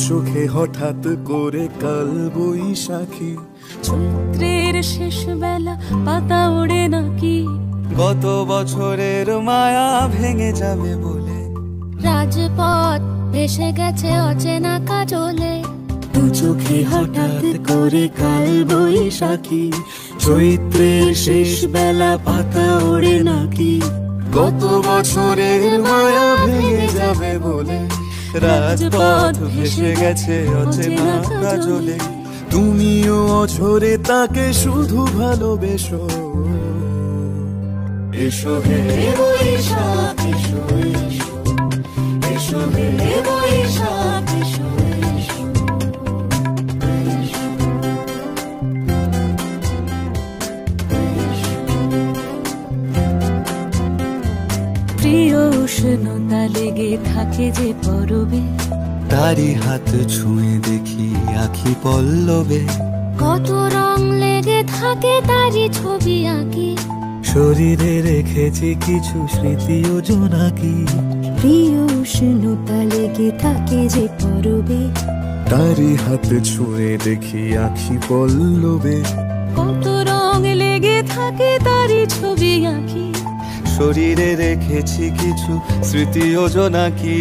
চোখে হঠাৎ করে কাল বৈশাখী, চৈত্রের শেষ বেলা পাতা ওড়ে নাকি, গত বছরের মায়া ভেঙে যাবে বলে, রাজপথ ভেসে গেছে অচেনা কাজলে, দু চোখে হঠাৎ করে কাল বৈশাখী, চৈত্রের শেষ বেলা পাতা ওড়ে নাকি, গত বছরের মায়া ভেঙে যাবে বলে, রাজপথ ভেসে গেছে অচেনা কাজলে। তুমিও অঝরে তাকে শুধু ভালোবেসো। এসো হে বৈশাখ এসো, এসো হে বৈশাখ এসো। প্রিয় উষ্ণতা লেগে থাকে যে পরবে, তারি হাত ছুঁয়ে দেখি আখি পল্লবে, কত রং লেগে থাকে তারই ছবি আঁকি, শরীরে রেখেছি কিছু স্মৃতি ও জোনাকি, প্রিয় উষ্ণতা লেগে থাকে যে পরবে, তারি হাত ছুঁয়ে দেখি আখি পল্লবে, কত রং লেগে থাকে তারই ছবি আঁকি, শরীরে রেখেছি কিছু স্মৃতি ও জোনাকি,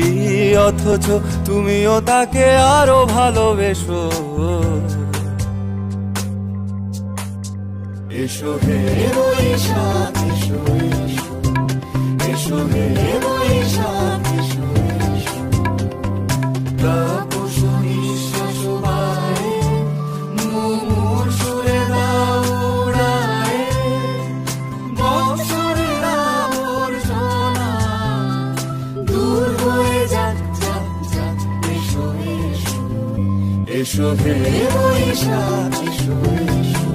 অথচ তুমিও তাকে আরো ভালোবেসো। এসো হে বৈশাখ এসো, এসো হে বৈশাখ এসো। তাপস নিঃশ্বাস বায়ে, মুমুর সুরে দাও উড়ায়ে, বৎসরের আবর্জনা দূর হয়ে যাক যাক যাক। এসো এসো, এসো হে বৈশাখ এসো, এসো।